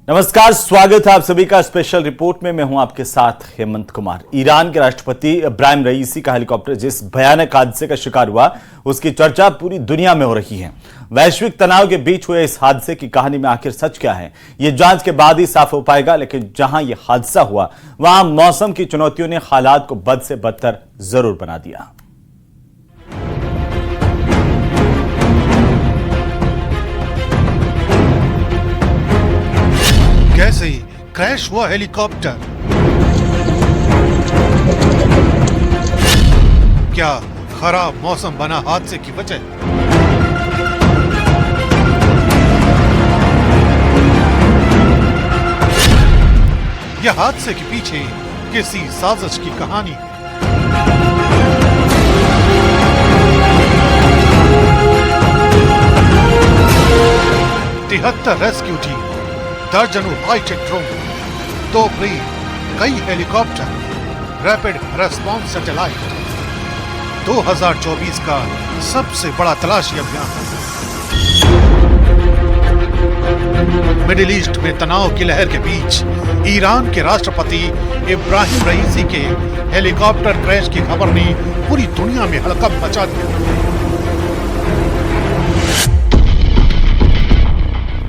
नमस्कार, स्वागत है आप सभी का स्पेशल रिपोर्ट में। मैं हूं आपके साथ हेमंत कुमार। ईरान के राष्ट्रपति इब्राहिम रईसी का हेलीकॉप्टर जिस भयानक हादसे का शिकार हुआ, उसकी चर्चा पूरी दुनिया में हो रही है। वैश्विक तनाव के बीच हुए इस हादसे की कहानी में आखिर सच क्या है, ये जांच के बाद ही साफ हो पाएगा। लेकिन जहां यह हादसा हुआ, वहां मौसम की चुनौतियों ने हालात को बद से बदतर जरूर बना दिया। कैसे क्रैश हुआ हेलीकॉप्टर? क्या खराब मौसम बना हादसे की वजह? यह हादसे के पीछे किसी साजिश की कहानी है। तिहत्तर रेस्क्यू टीम, दर्जनों फाइटर ड्रोन, 2 प्लेन, कई हेलीकॉप्टर, रैपिड रेस्पॉन्स सैटेलाइट, 2024 का सबसे बड़ा तलाशी अभियान। मिडिल ईस्ट में तनाव की लहर के बीच ईरान के राष्ट्रपति इब्राहिम रईसी के हेलीकॉप्टर क्रैश की खबर ने पूरी दुनिया में हड़कंप मचा दिया।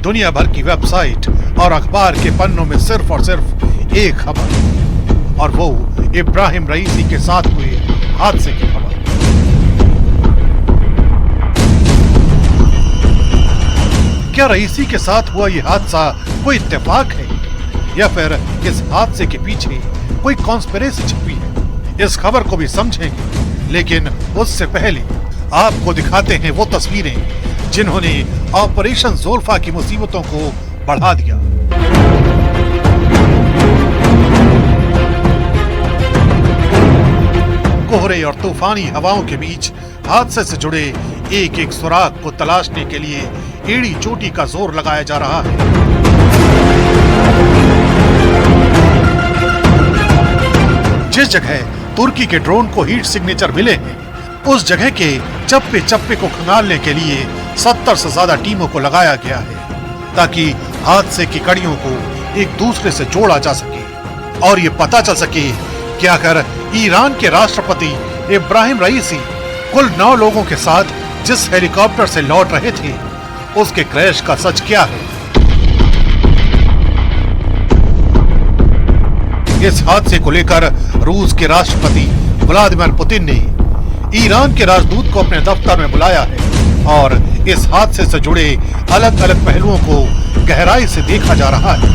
दुनिया भर की वेबसाइट और अखबार के पन्नों में सिर्फ और सिर्फ एक खबर, और वो इब्राहिम रईसी के साथ हुए हादसे की खबर। क्या रईसी के साथ हुआ ये हादसा कोई इत्तेफाक है, या फिर इस हादसे के पीछे कोई कॉन्स्पिरेसी छिपी है? इस खबर को भी समझेंगे, लेकिन उससे पहले आपको दिखाते हैं वो तस्वीरें जिन्होंने ऑपरेशन ज़ुल्फा की मुसीबतों को बढ़ा दिया। कोहरे और तूफानी हवाओं के बीच हादसे से जुड़े एक एक सुराग को तलाशने के लिए एड़ी चोटी का जोर लगाया जा रहा है। जिस जगह तुर्की के ड्रोन को हीट सिग्नेचर मिले हैं, उस जगह के चप्पे चप्पे को खंगालने के लिए 70 से ज्यादा टीमों को लगाया गया है, ताकि हादसे की कड़ियों को एक दूसरे से जोड़ा जा सके और ये पता चल सके कि अगर ईरान के राष्ट्रपति इब्राहिम रईसी कुल 9 लोगों के साथ जिस हेलीकॉप्टर से लौट रहे थे, उसके क्रैश का सच क्या है। इस हादसे को लेकर रूस के राष्ट्रपति व्लादिमीर पुतिन ने ईरान के राजदूत को अपने दफ्तर में बुलाया है और इस हादसे से जुड़े अलग अलग पहलुओं को गहराई से देखा जा रहा है।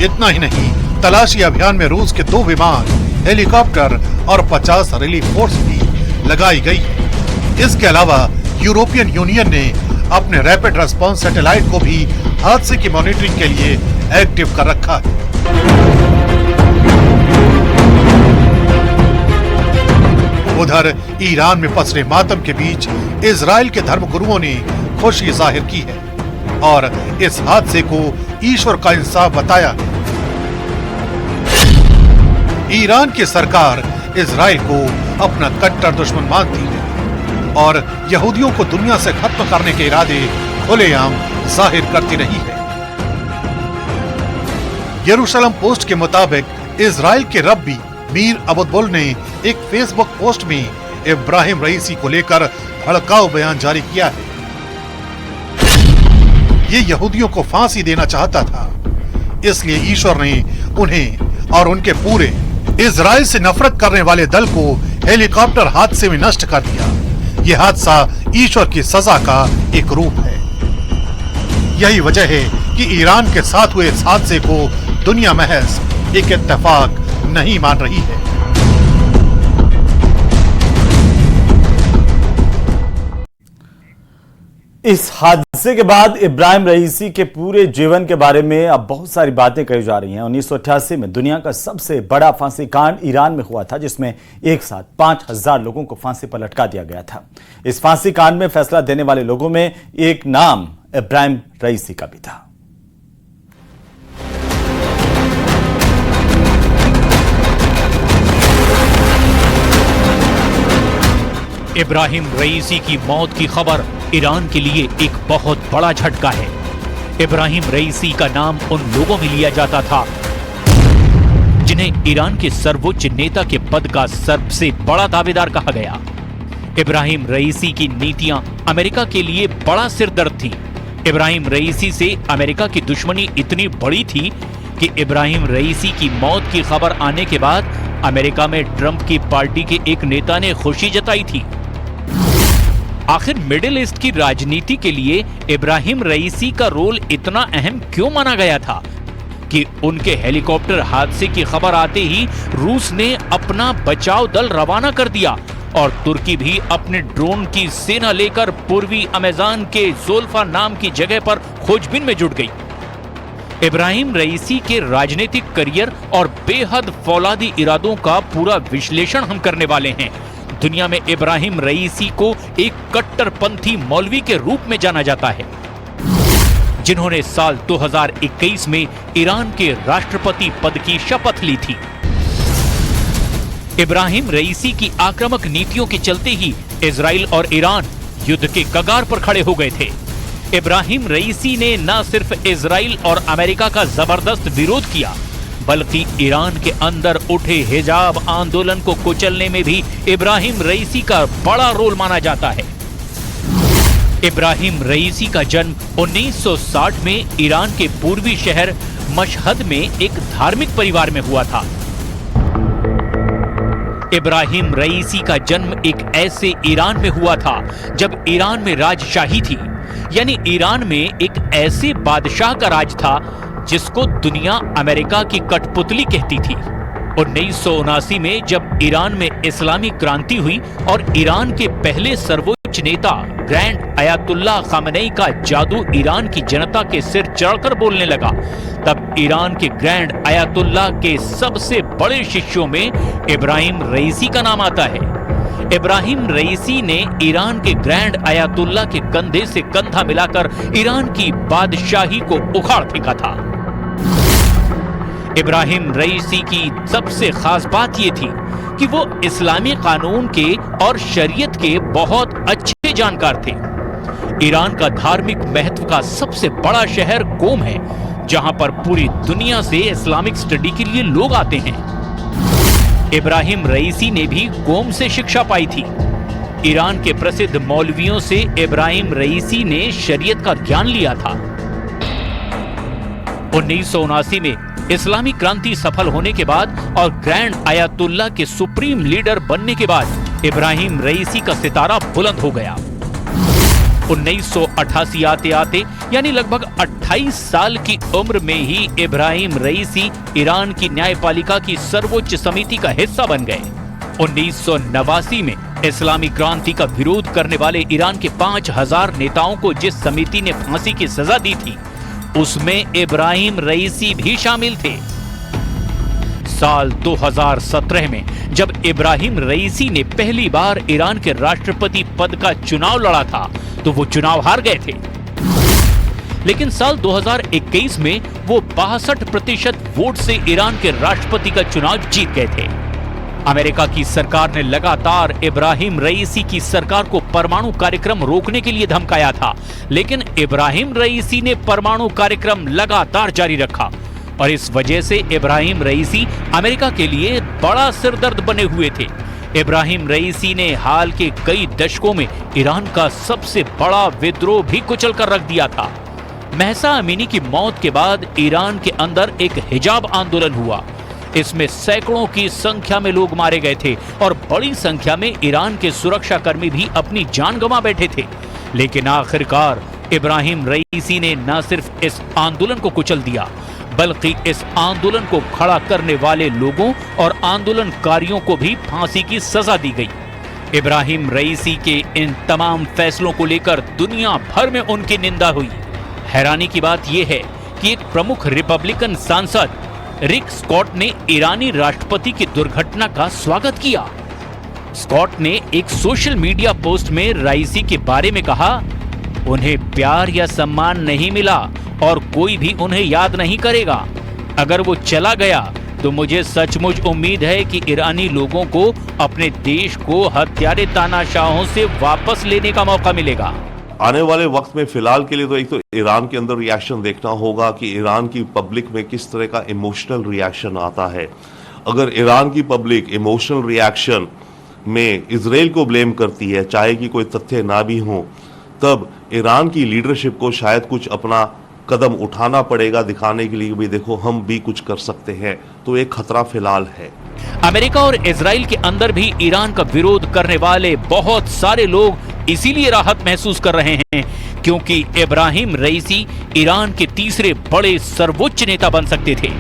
इतना ही नहीं, तलाशी अभियान में रूस के 2 विमान, हेलीकॉप्टर और 50 रिलीफ फोर्स भी लगाई गई है। इसके अलावा यूरोपियन यूनियन ने अपने रैपिड रेस्पॉन्स सैटेलाइट को भी हादसे की मॉनिटरिंग के लिए एक्टिव कर रखा है। उधर ईरान में पसरे मातम के बीच इजराइल के धर्मगुरुओं ने खुशी जाहिर की है और इस हादसे को ईश्वर का इंसाफ बताया है। ईरान की सरकार इजराइल को अपना कट्टर दुश्मन मानती है और यहूदियों को दुनिया से खत्म करने के इरादे खुलेआम जाहिर करती रही है। यरूशलेम पोस्ट के मुताबिक इजराइल के रब्बी मीर अबुतबुल ने एक फेसबुक पोस्ट में इब्राहिम रईसी को लेकर भड़काऊ बयान जारी किया है। ये यहूदियों को फांसी देना चाहता था, इसलिए ईश्वर ने उन्हें और उनके पूरे इजराइल से नफरत करने वाले दल को हेलीकॉप्टर हादसे में नष्ट कर दिया। यह हादसा ईश्वर की सजा का एक रूप है। यही वजह है कि ईरान के साथ हुए इस हादसे को दुनिया महज एक इत्तेफाक नहीं मान रही है। इस हादसे के बाद इब्राहिम रईसी के पूरे जीवन के बारे में अब बहुत सारी बातें कही जा रही हैं। 1988 में दुनिया का सबसे बड़ा फांसी कांड ईरान में हुआ था, जिसमें एक साथ 5000 लोगों को फांसी पर लटका दिया गया था। इस फांसी कांड में फैसला देने वाले लोगों में एक नाम इब्राहिम रईसी का भी था। इब्राहिम रईसी की मौत की खबर ईरान के लिए एक बहुत बड़ा झटका है। इब्राहिम रईसी का नाम उन लोगों में लिया जाता था जिन्हें ईरान के सर्वोच्च नेता के पद का सबसे बड़ा दावेदार कहा गया। इब्राहिम रईसी की नीतियां अमेरिका के लिए बड़ा सिरदर्द थी। इब्राहिम रईसी से अमेरिका की दुश्मनी इतनी बड़ी थी कि इब्राहिम रईसी की मौत की खबर आने के बाद अमेरिका में ट्रंप की पार्टी के एक नेता ने खुशी जताई थी। आखिर मिडिल ईस्ट की राजनीति के लिए इब्राहिम रईसी का रोल इतना अहम क्यों माना गया था कि उनके हेलीकॉप्टर हादसे की खबर आते ही रूस ने अपना बचाव दल रवाना कर दिया और तुर्की भी अपने ड्रोन की सेना लेकर पूर्वी अमेज़न के ज़ोल्फा नाम की जगह पर खोजबीन में जुट गई। इब्राहिम रईसी के राजनीतिक करियर और बेहद फौलादी इरादों का पूरा विश्लेषण हम करने वाले हैं। दुनिया में इब्राहिम रईसी को एक कट्टरपंथी मौलवी के रूप में जाना जाता है, जिन्होंने साल 2021 में ईरान के राष्ट्रपति पद की शपथ ली थी। इब्राहिम रईसी की आक्रामक नीतियों के चलते ही इजराइल और ईरान युद्ध के कगार पर खड़े हो गए थे। इब्राहिम रईसी ने न सिर्फ इजराइल और अमेरिका का जबरदस्त विरोध किया, बल्कि ईरान के अंदर उठे हिजाब आंदोलन को कुचलने में भी इब्राहिम रईसी का बड़ा रोल माना जाता है। इब्राहिम रईसी का जन्म 1960 में ईरान के पूर्वी शहर मशहद में एक धार्मिक परिवार में हुआ था। इब्राहिम रईसी का जन्म एक ऐसे ईरान में हुआ था जब ईरान में राजशाही थी, यानी ईरान में एक ऐसे बादशाह का राज था जिसको दुनिया अमेरिका की कठपुतली कहती थी। 1979 में जब ईरान में इस्लामी क्रांति हुई और ईरान के पहले सर्वोच्च नेता ग्रैंड अयातुल्लाह खामेनी का जादू ईरान की जनता के सिर चढ़कर बोलने लगा, तब ईरान के ग्रैंड अयातुल्लाह के सबसे बड़े शिष्यों में इब्राहिम रईसी का नाम आता है। इब्राहिम रईसी ने ईरान के ग्रैंड अयातुल्लाह के कंधे से कंधा मिलाकर ईरान की बादशाही को उखाड़ फेंका था। इब्राहिम रईसी की सबसे खास बात यह थी कि वो इस्लामी कानून के और शरीयत के बहुत अच्छे जानकार थे। ईरान का धार्मिक महत्व का सबसे बड़ा शहर कोम है, जहां पर पूरी दुनिया से इस्लामिक स्टडी के लिए लोग आते हैं। इब्राहिम रईसी ने भी कोम से शिक्षा पाई थी। ईरान के प्रसिद्ध मौलवियों से इब्राहिम रईसी ने शरीयत का ज्ञान लिया था। 1979 में इस्लामी क्रांति सफल होने के बाद और ग्रैंड अयातुल्लाह के सुप्रीम लीडर बनने के बाद इब्राहिम रईसी का सितारा बुलंद हो गया। 1988 आते आते यानी लगभग 28 साल की उम्र में ही इब्राहिम रईसी ईरान की न्यायपालिका की सर्वोच्च समिति का हिस्सा बन गए। 1989 में इस्लामी क्रांति का विरोध करने वाले ईरान के 5000 नेताओं को जिस समिति ने फांसी की सजा दी थी, उसमें इब्राहिम रईसी भी शामिल थे। साल 2017 में जब इब्राहिम रईसी ने पहली बार ईरान के राष्ट्रपति पद का चुनाव लड़ा था, तो वो चुनाव हार गए थे। लेकिन साल 2021 में वो 62% वोट से ईरान के राष्ट्रपति का चुनाव जीत गए थे। अमेरिका की सरकार ने लगातार इब्राहिम रईसी की सरकार को परमाणु कार्यक्रम रोकने के लिए धमकाया था, लेकिन इब्राहिम रईसी ने परमाणु कार्यक्रम लगातार जारी रखा और इस वजह से इब्राहिम रईसी अमेरिका के लिए बड़ा सिरदर्द बने हुए थे। इब्राहिम रईसी ने हाल के कई दशकों में ईरान का सबसे बड़ा विद्रोह भी कुचल कर रख दिया था। महसा अमीनी की मौत के बाद ईरान के अंदर एक हिजाब आंदोलन हुआ। इसमें सैकड़ों की संख्या में लोग मारे गए थे और बड़ी संख्या में ईरान के सुरक्षा कर्मी भी अपनी जान गंवा बैठे थे। लेकिन आखिरकार इब्राहिम रईसी ने न सिर्फ इस आंदोलन को कुचल दिया, बल्कि इस आंदोलन को खड़ा करने वाले लोगों और आंदोलनकारियों को भी फांसी की सजा दी गई। इब्राहिम रईसी के इन तमाम फैसलों को लेकर दुनिया भर में उनकी निंदा हुई। हैरानी की बात यह है कि एक प्रमुख रिपब्लिकन सांसद रिक स्कॉट ने ईरानी राष्ट्रपति की दुर्घटना का स्वागत किया। स्कॉट ने एक सोशल मीडिया पोस्ट में रईसी के बारे में कहा, उन्हें प्यार या सम्मान नहीं मिला और कोई भी उन्हें याद नहीं करेगा। अगर वो चला गया तो मुझे सचमुच उम्मीद है कि ईरानी लोगों को अपने देश को हत्यारे तानाशाहों से वापस लेने का मौका मिलेगा। आने वाले वक्त में फिलहाल के लिए तो एक तो ईरान के अंदर रिएक्शन देखना होगा कि ईरान की पब्लिक में किस तरह का इमोशनल रिएक्शन आता है। अगर ईरान की पब्लिक इमोशनल रिएक्शन में इजराइल को ब्लेम करती है, चाहे कि कोई तथ्य ना भी हो, तब ईरान की लीडरशिप को शायद कुछ अपना कदम उठाना पड़ेगा, दिखाने के लिए भी देखो हम भी कुछ कर सकते हैं। तो एक खतरा फिलहाल है। अमेरिका और इजराइल के अंदर भी ईरान का विरोध करने वाले बहुत सारे लोग इसीलिए राहत महसूस कर रहे हैं क्योंकि इब्राहिम रईसी ईरान के तीसरे बड़े सर्वोच्च नेता बन सकते थे।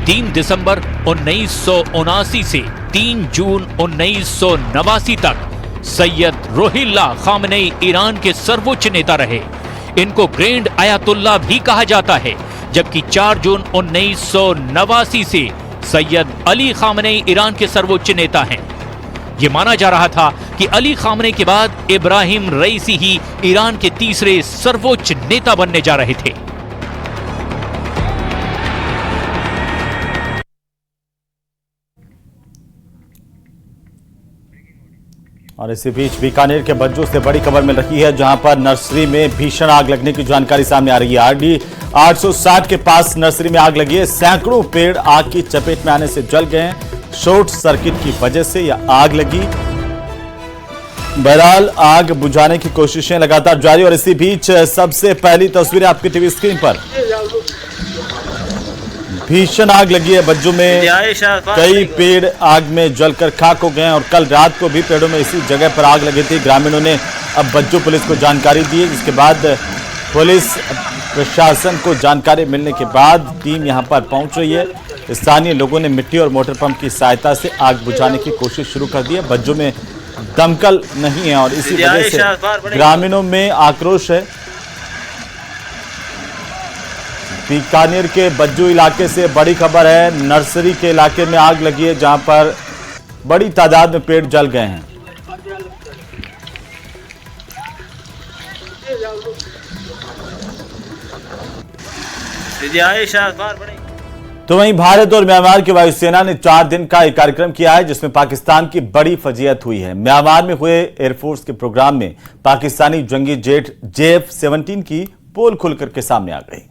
3 दिसंबर 1979 से 3 जून 1989 तक सैयद रुहुल्लाह खामनेई ईरान के सर्वोच्च नेता रहे। इनको ग्रैंड आयतुल्लाह भी कहा जाता है, जबकि 4 जून 1989 से सैयद अली खामनेई ईरान के सर्वोच्च नेता हैं। ये माना जा रहा था कि अली खामनेई के बाद इब्राहिम रईसी ही ईरान के तीसरे सर्वोच्च नेता बनने जा रहे थे। और इसी बीच बीकानेर के बज्जू से बड़ी खबर मिल रही है, जहां पर नर्सरी में भीषण आग लगने की जानकारी सामने आ रही है। आरडी 860 के पास नर्सरी में आग लगी है। सैकड़ों पेड़ आग की चपेट में आने से जल गए हैं। शॉर्ट सर्किट की वजह से यह आग लगी। बहरहाल आग बुझाने की कोशिशें लगातार जारी। और इसी बीच सबसे पहली तस्वीरें आपकी टीवी स्क्रीन पर। भीषण आग लगी है बज्जू में। कई पेड़ आग में जलकर खाक हो गए हैं और कल रात को भी पेड़ों में इसी जगह पर आग लगी थी। ग्रामीणों ने अब बज्जू पुलिस को जानकारी दी है, जिसके बाद पुलिस प्रशासन को जानकारी मिलने के बाद टीम यहां पर पहुंच रही है। स्थानीय लोगों ने मिट्टी और मोटर पंप की सहायता से आग बुझाने की कोशिश शुरू कर दी है। बज्जू में दमकल नहीं है और इसी वजह से ग्रामीणों में आक्रोश है। बीकानेर के बज्जू इलाके से बड़ी खबर है। नर्सरी के इलाके में आग लगी है, जहां पर बड़ी तादाद में पेड़ जल गए हैं। तो वहीं भारत और म्यांमार की वायुसेना ने 4 दिन का एक कार्यक्रम किया है, जिसमें पाकिस्तान की बड़ी फजीहत हुई है। म्यांमार में हुए एयरफोर्स के प्रोग्राम में पाकिस्तानी जंगी जेट JF-17 की पोल खुलकर के सामने आ गई।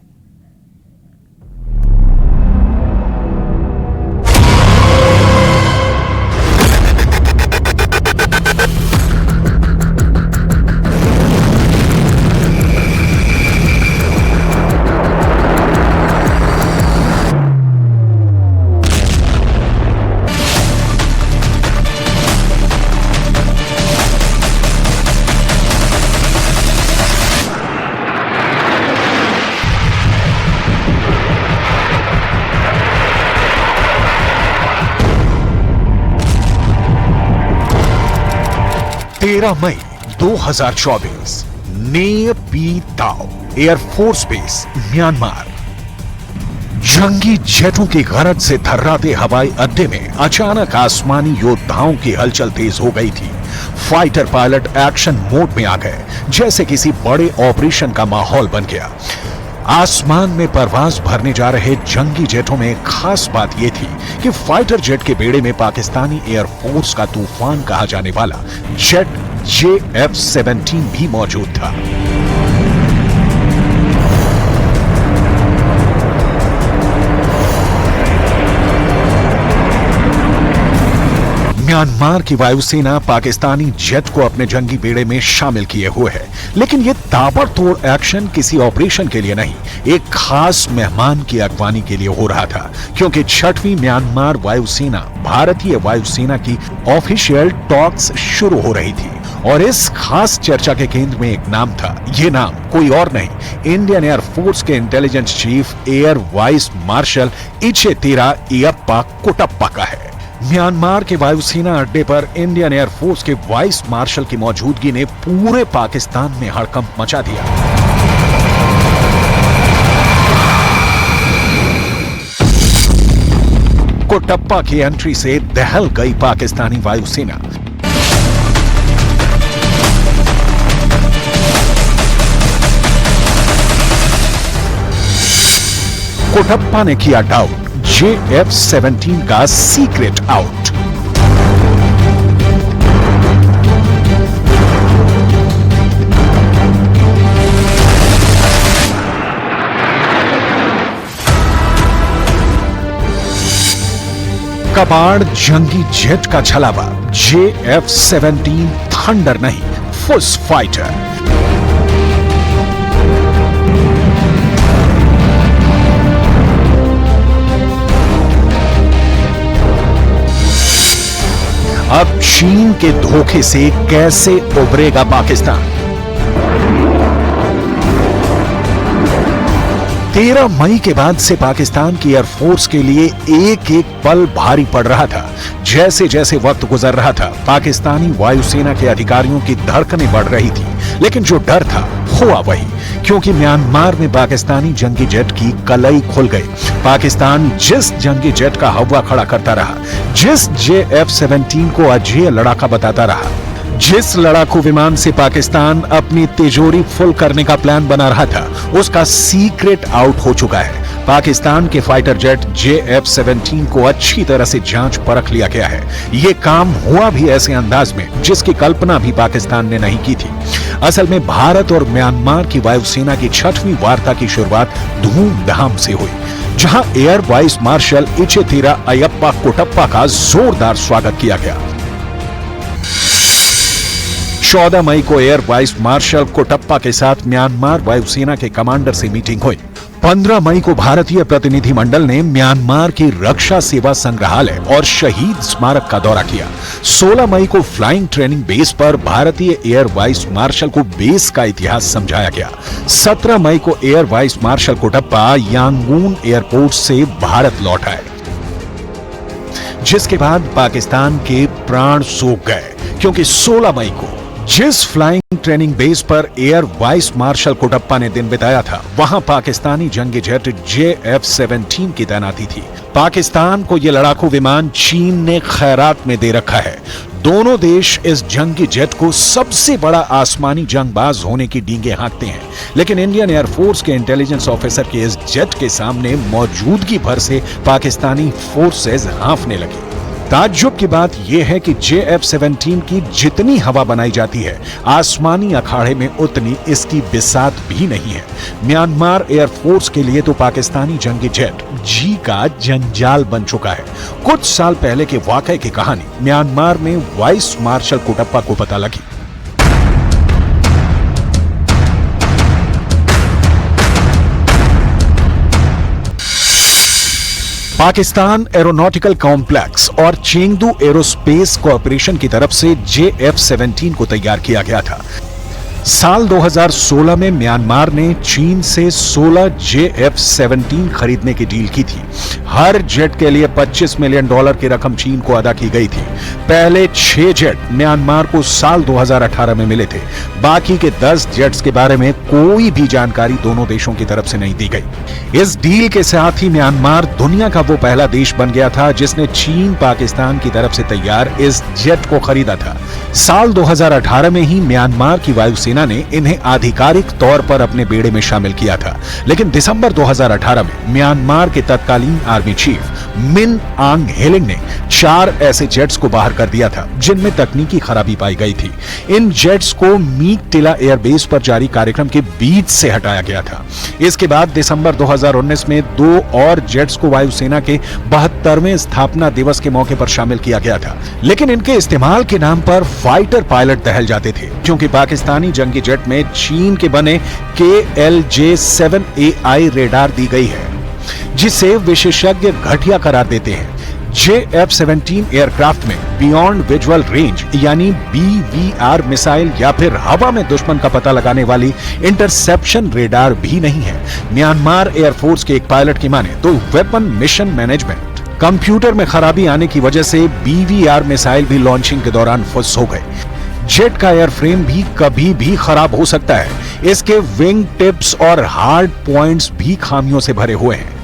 मई 2024 ने पी ताओ एयरफोर्स बेस म्यांमार। जंगी जेटों की गरज से थर्राते हवाई अड्डे में अचानक आसमानी योद्धाओं की हलचल तेज हो गई थी। फाइटर पायलट एक्शन मोड में आ गए, जैसे किसी बड़े ऑपरेशन का माहौल बन गया। आसमान में परवाज भरने जा रहे जंगी जेटों में खास बात यह थी कि फाइटर जेट के बेड़े में पाकिस्तानी एयरफोर्स का तूफान कहा जाने वाला जेट JF-17 भी मौजूद था। म्यांमार की वायुसेना पाकिस्तानी जेट को अपने जंगी बेड़े में शामिल किए हुए है, लेकिन यह ताबड़तोड़ एक्शन किसी ऑपरेशन के लिए नहीं, एक खास मेहमान की अगवानी के लिए हो रहा था, क्योंकि 6वीं म्यांमार वायुसेना भारतीय वायुसेना की ऑफिशियल टॉक्स शुरू हो रही थी। और इस खास चर्चा के केंद्र में एक नाम था। यह नाम कोई और नहीं, इंडियन एयरफोर्स के intelligence chief air vice marshal Ichettira Iyappa Kotappa का है। म्यांमार के वायुसेना अड्डे पर इंडियन एयरफोर्स के वाइस मार्शल की मौजूदगी ने पूरे पाकिस्तान में हड़कंप मचा दिया। कोटप्पा की एंट्री से दहल गई पाकिस्तानी वायुसेना। कोटप्पा ने किया डाउट JF-17 का सीक्रेट आउट। कबाड़ जंगी जेट का छलावा, JF-17 थंडर नहीं, फुस फाइटर। अब चीन के धोखे से कैसे उभरेगा पाकिस्तान? 13 मई के बाद से पाकिस्तान की एयरफोर्स के लिए एक एक पल भारी पड़ रहा था। जैसे जैसे वक्त गुजर रहा था, पाकिस्तानी वायुसेना के अधिकारियों की धड़कनें बढ़ रही थी, लेकिन जो डर था हुआ वही, क्योंकि म्यांमार में पाकिस्तानी जंगी जेट की कलई खुल गई। पाकिस्तान जिस जंगी जेट का हवा खड़ा करता रहा, जिस JF-17 को अजेय लड़ाका बताता रहा, जिस लड़ाकू विमान से पाकिस्तान अपनी तिजोरी फुल करने का प्लान बना रहा था, उसका सीक्रेट आउट हो चुका है। पाकिस्तान के फाइटर जेट JF-17 को अच्छी तरह से जांच परख लिया गया है। यह काम हुआ भी ऐसे अंदाज में जिसकी कल्पना भी पाकिस्तान ने नहीं की थी। असल में भारत और म्यांमार की वायुसेना की 6वीं वार्ता की शुरुआत धूमधाम से हुई, जहां air vice marshal Ichettira Ayyappa Kotappa का जोरदार स्वागत किया गया। 14 मई को एयर वाइस मार्शल कोटप्पा के साथ म्यांमार वायुसेना के कमांडर से मीटिंग हुई। 15 मई को भारतीय प्रतिनिधिमंडल ने म्यांमार की रक्षा सेवा संग्रहालय और शहीद स्मारक का दौरा किया। 16 मई को फ्लाइंग ट्रेनिंग बेस पर भारतीय एयर वाइस मार्शल को बेस का इतिहास समझाया गया। 17 मई को air vice martial Kotappa Yangon airport से भारत लौट आए, जिसके बाद पाकिस्तान के प्राण सूख गए, क्योंकि 16 मई को जिस फ्लाइंग ट्रेनिंग बेस पर एयर वाइस मार्शल कोटप्पा ने दिन बिताया था, वहां पाकिस्तानी जंगी जेट JF-17 की तैनाती थी। पाकिस्तान को यह लड़ाकू विमान चीन ने खैरात में दे रखा है। दोनों देश इस जंगी जेट को सबसे बड़ा आसमानी जंगबाज होने की डींगे हाँकते हैं, लेकिन इंडियन एयरफोर्स के इंटेलिजेंस ऑफिसर के इस जेट के सामने मौजूदगी भर से पाकिस्तानी फोर्सेज हांफने लगी। ताज्जुब की बात यह है कि JF-17 की जितनी हवा बनाई जाती है, आसमानी अखाड़े में उतनी इसकी बिसात भी नहीं है। म्यांमार एयरफोर्स के लिए तो पाकिस्तानी जंगी जेट जी का जंजाल बन चुका है। कुछ साल पहले के वाकये की कहानी म्यांमार में वाइस मार्शल कोटप्पा को पता लगी। पाकिस्तान एरोनॉटिकल कॉम्प्लेक्स और चेंगदू एरोस्पेस कॉर्पोरेशन की तरफ से JF-17 को तैयार किया गया था। साल 2016 में म्यांमार ने चीन से 16 JF-17 खरीदने की डील की थी। हर जेट के लिए $25 मिलियन की रकम चीन को अदा की गई थी। पहले 6 जेट म्यांमार को साल 2018 में मिले थे। बाकी के 10 जेट्स के बारे में कोई भी जानकारी दोनों देशों की तरफ से नहीं दी गई। इस डील के साथ ही म्यांमार दुनिया का वो पहला देश बन गया था जिसने चीन पाकिस्तान की तरफ से तैयार इस जेट को खरीदा था। साल 2018 में ही म्यांमार की वायुसेना ने इन्हें आधिकारिक तौर पर अपने बेड़े में शामिल किया था, लेकिन दिसंबर 2018 में म्यांमार के तत्कालीन आर्मी चीफ मिन आंग हेलिंग ने 4 ऐसे जेट्स को बाहर कर दिया था जिनमें तकनीकी खराबी पाई गई थी। इन जेट्स को मीक टिला एयरबेस पर जारी कार्यक्रम के बीच से हटाया गया था। इसके बाद दिसंबर 2019 में 2 और जेट्स को वायुसेना के 72वें स्थापना दिवस के मौके पर शामिल किया गया था, लेकिन इनके इस्तेमाल के नाम पर फाइटर पायलट दहल जाते थे, क्योंकि पाकिस्तानी जंगी जेट में चीन के बने KLJ-7AI रेडार दी गई है, जिसे विशेषज्ञ घटिया करार देते हैं। JF-17 एयरक्राफ्ट में बियॉन्ड विजुअल रेंज यानी BVR मिसाइल या फिर हवा में दुश्मन का पता लगाने वाली इंटरसेप्शन रेडार भी नहीं है। म्यांमार एयरफोर्स के एक पायलट की माने तो वेपन मिशन मैनेजमेंट कंप्यूटर में खराबी आने की वजह से BVR मिसाइल भी लॉन्चिंग के दौरान फुस हो गए। जेट का एयरफ्रेम भी कभी भी खराब हो सकता है। इसके विंग टिप्स और हार्ड पॉइंट्स भी खामियों से भरे हुए हैं।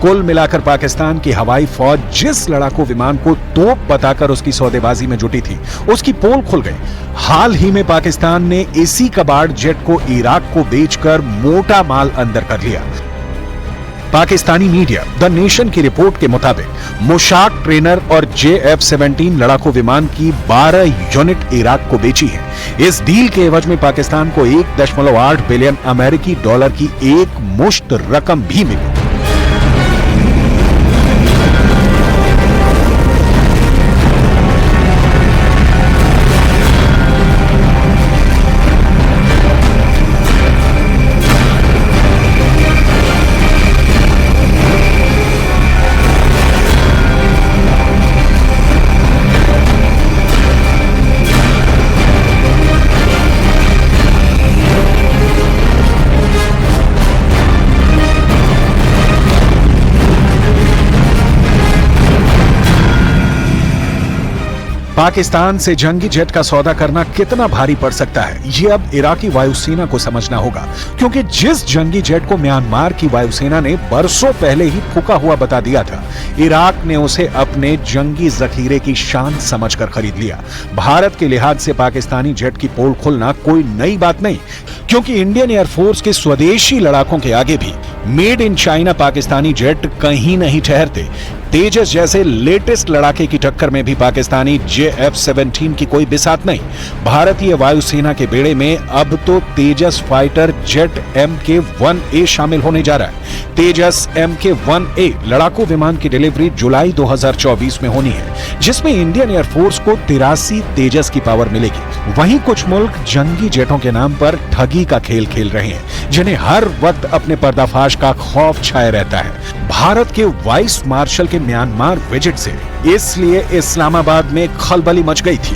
कुल मिलाकर पाकिस्तान की हवाई फौज जिस लड़ाकू विमान को तोप बताकर उसकी सौदेबाजी में जुटी थी, उसकी पोल खुल गई। हाल ही में पाकिस्तान ने इसी कबाड़ जेट को इराक को बेचकर मोटा माल अंदर कर लिया। पाकिस्तानी मीडिया द नेशन की रिपोर्ट के मुताबिक मुशाक ट्रेनर और JF-17 लड़ाकू विमान की 12 यूनिट इराक को बेची है। इस डील के एवज में पाकिस्तान को 1.8 बिलियन अमेरिकी डॉलर की एक मुश्त रकम भी मिली। पाकिस्तान से जंगी जेट का सौदा करना कितना भारी पड़ सकता है, ये अब इराकी वायुसेना को समझना होगा, क्योंकि जिस जंगी जेट को म्यांमार की वायुसेना ने बरसों पहले ही फूका हुआ बता दिया था, इराक ने उसे अपने जंगी जखीरे की शान समझकर खरीद लिया। भारत के लिहाज से पाकिस्तानी जेट की पोल खुलना कोई नई बात नहीं, क्योंकि इंडियन एयरफोर्स के स्वदेशी लड़ाकों के आगे भी made in China Pakistani jet कहीं नहीं ठहरते। तेजस जैसे लेटेस्ट लड़ाके की टक्कर में भी पाकिस्तानी JF-17 की कोई बिसात नहीं। भारतीय वायुसेना के बेड़े में अब तो तेजस फाइटर जेट MK-1A शामिल होने जा रहा है। तेजस MK-1A लड़ाकू विमान की डिलीवरी जुलाई 2024 में होनी है, जिसमें इंडियन एयरफोर्स को 83 तेजस की पावर मिलेगी। वहीं कुछ मुल्क जंगी जेटों के नाम पर ठगी का खेल खेल रहे हैं, जिन्हें हर वक्त अपने पर्दाफाश का खौफ छाया रहता है। भारत के वाइस मार्शल के म्यांमार विजिट से इसलिए इस्लामाबाद में खलबली मच गई थी।